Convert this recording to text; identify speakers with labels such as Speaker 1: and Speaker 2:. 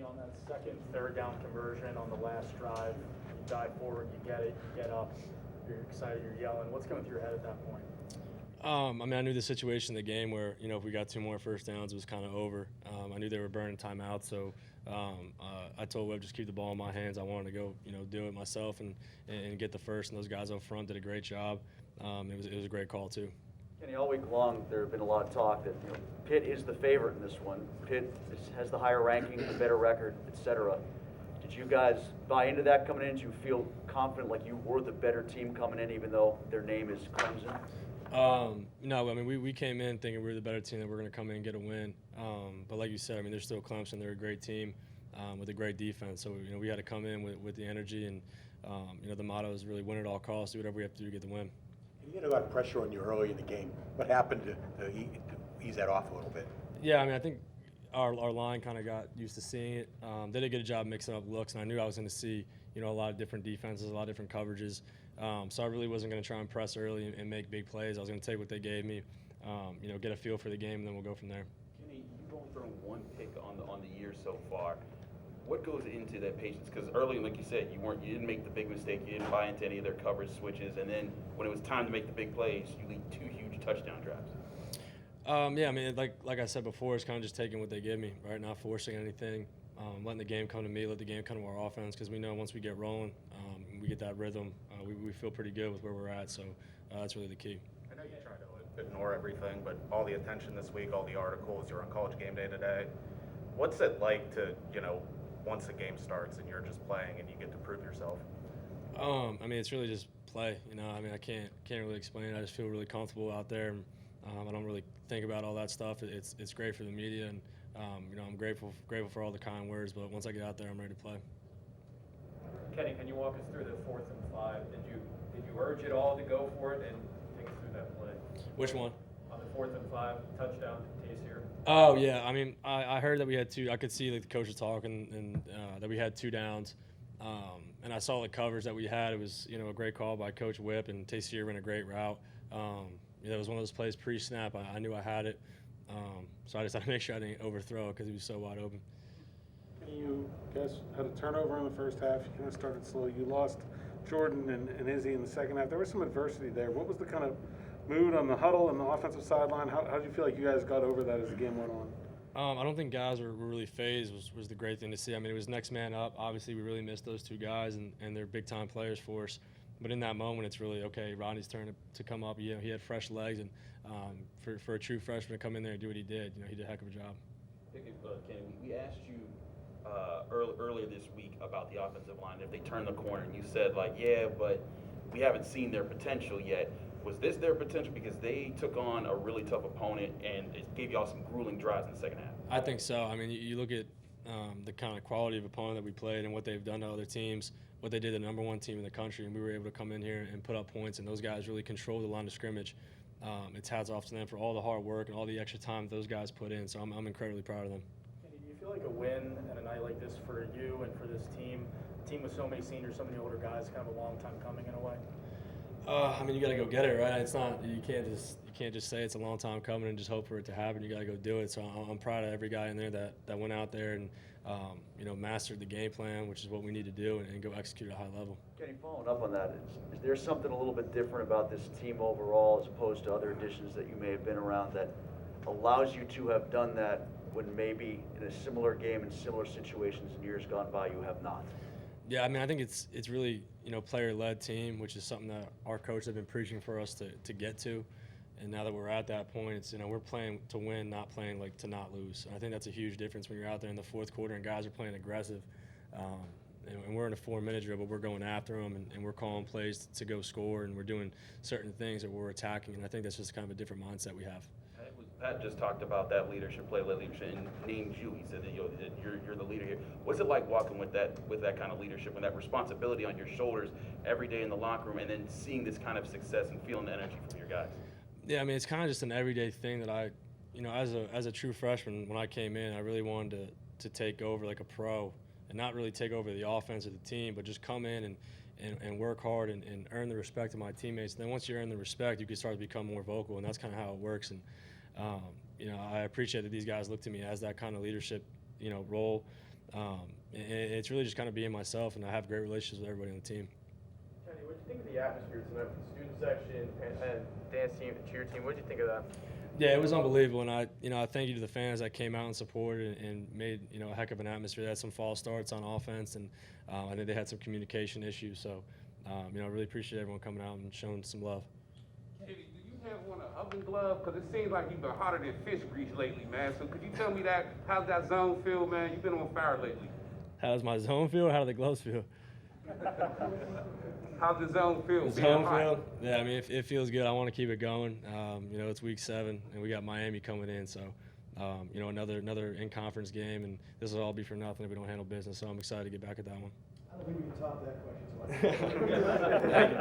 Speaker 1: on that second, third down conversion on the last drive, you dive forward, you get it, you get up, you're excited, you're yelling. What's going through your head at that point?
Speaker 2: I mean, I knew the situation in the game where, if we got 2 more first downs, it was kind of over. I knew they were burning timeout, so I told Webb just keep the ball in my hands. I wanted to go, do it myself and get the first, and those guys up front did a great job. It was a great call, too.
Speaker 3: Kenny, all week long there have been a lot of talk that Pitt is the favorite in this one. Pitt has the higher ranking, the better record, etc. Did you guys buy into that coming in? Did you feel confident like you were the better team coming in, even though their name is Clemson?
Speaker 2: No, I mean, we came in thinking we were the better team, that we're going to come in and get a win. But like you said, I mean, they're still Clemson. They're a great team with a great defense. So, we had to come in with the energy. And, the motto is really win at all costs, do whatever we have to do to get the win.
Speaker 4: You had a lot of pressure on you early in the game. What happened to ease that off a little bit?
Speaker 2: Yeah, I mean, I think our line kind of got used to seeing it. They did a good job mixing up looks, and I knew I was going to see, a lot of different defenses, a lot of different coverages. So I really wasn't going to try and press early and make big plays. I was going to take what they gave me, get a feel for the game, and then we'll go from there.
Speaker 5: Kenny, you've only thrown 1 pick on the year so far. What goes into that patience? Because early, like you said, you didn't make the big mistake. You didn't buy into any of their coverage switches, and then when it was time to make the big plays, you lead 2 huge touchdown drives.
Speaker 2: Yeah, I mean, like I said before, it's kind of just taking what they give me, right? Not forcing anything, letting the game come to me, let the game come to our offense, because we know once we get rolling, we get that rhythm, we feel pretty good with where we're at. So that's really the key.
Speaker 6: I know you try to ignore everything, but all the attention this week, all the articles, you're on College Game Day today. What's it like to, once the game starts and you're just playing and you get to prove yourself?
Speaker 2: I mean, it's really just play. I mean, I can't really explain it. I just feel really comfortable out there. And, I don't really think about all that stuff. It's great for the media, and I'm grateful for all the kind words. But once I get out there, I'm ready to play.
Speaker 7: Kenny, can you walk us through the 4th and 5? Did you urge it all to go for it, and take us through that play?
Speaker 2: Which one?
Speaker 7: On the 4th and 5 touchdown to Tayseer.
Speaker 2: Oh yeah, I mean, I heard that we had 2. I could see the coaches talking, and that we had 2 downs. And I saw the coverage that we had. It was a great call by Coach Whipp, and Tayseer ran a great route. It was one of those plays pre-snap. I knew I had it, so I just had to make sure I didn't overthrow it because he was so wide open.
Speaker 8: You guys had a turnover in the first half. You kind of started slow. You lost Jordan and Izzy in the second half. There was some adversity there. What was the kind of mood on the huddle and the offensive sideline? How did you feel like you guys got over that as the game went on?
Speaker 2: I don't think guys were really phased was the great thing to see. I mean, it was next man up. Obviously, we really missed those 2 guys, and they're big-time players for us. But in that moment, it's really, okay, Rodney's turn to come up. He had fresh legs, and for a true freshman to come in there and do what he did, he did a heck of a job.
Speaker 5: Pickett, Kenny, we asked you earlier this week about the offensive line, if they turn the corner, and you said, yeah, but we haven't seen their potential yet. Was this their potential? Because they took on a really tough opponent, and it gave y'all some grueling drives in the second half.
Speaker 2: I think so. I mean, you look at the kind of quality of opponent that we played and what they've done to other teams, what they did to the number 1 team in the country, and we were able to come in here and put up points, and those guys really control the line of scrimmage. It's hats off to them for all the hard work and all the extra time those guys put in, so I'm incredibly proud of them.
Speaker 1: Kenny, do you feel like a win and a night like this for you and for this team, a team with so many seniors, so many older guys, kind of a long time coming in a way?
Speaker 2: I mean, you got to go get it, right? It's not, you can't just say it's a long time coming and just hope for it to happen. You got to go do it. So I'm proud of every guy in there that went out there and mastered the game plan, which is what we need to do, and go execute at a high level.
Speaker 3: Kenny, following up on that, is there something a little bit different about this team overall as opposed to other additions that you may have been around that allows you to have done that when maybe in a similar game in similar situations in years gone by you have not?
Speaker 2: Yeah, I mean, I think it's really, player-led team, which is something that our coach have been preaching for us to get to. And now that we're at that point, it's, we're playing to win, not playing to not lose. And I think that's a huge difference when you're out there in the 4th quarter and guys are playing aggressive. And we're in a 4-minute drill, but we're going after them, and we're calling plays to go score, and we're doing certain things that we're attacking. And I think that's just kind of a different mindset we have.
Speaker 5: Pat just talked about that leadership, play-led leadership, and named you. He said that you're the leader here. What's it like walking with that kind of leadership and that responsibility on your shoulders every day in the locker room, and then seeing this kind of success and feeling the energy from your guys?
Speaker 2: Yeah, I mean, it's kind of just an everyday thing that I, as a true freshman, when I came in, I really wanted to take over like a pro, and not really take over the offense of the team, but just come in and work hard and earn the respect of my teammates. And then once you earn the respect, you can start to become more vocal, and that's kind of how it works. And I appreciate that these guys look to me as that kind of leadership, role. It's really just kind of being myself, and I have great relationships with everybody on the team.
Speaker 7: Kenny, what did you think of the atmosphere tonight with the student section and dance team, the cheer team? What did you think of that?
Speaker 2: Yeah, it was unbelievable, and I thank you to the fans that came out and supported and made a heck of an atmosphere. They had some false starts on offense, and I think they had some communication issues. So, I really appreciate everyone coming out and showing some love.
Speaker 9: Kenny, do you have on an oven glove? Because it seems like you've been hotter than fish grease lately, man. So could you tell me that? How's that zone feel, man? You've been on fire lately.
Speaker 2: How does my zone feel? How do the gloves feel?
Speaker 9: How's the zone feel?
Speaker 2: The zone feel? Yeah, I mean, it feels good. I want to keep it going. It's week 7, and we got Miami coming in, so another in-conference game, and this will all be for nothing if we don't handle business. So I'm excited to get back at that one.
Speaker 10: I don't think we can top that question. So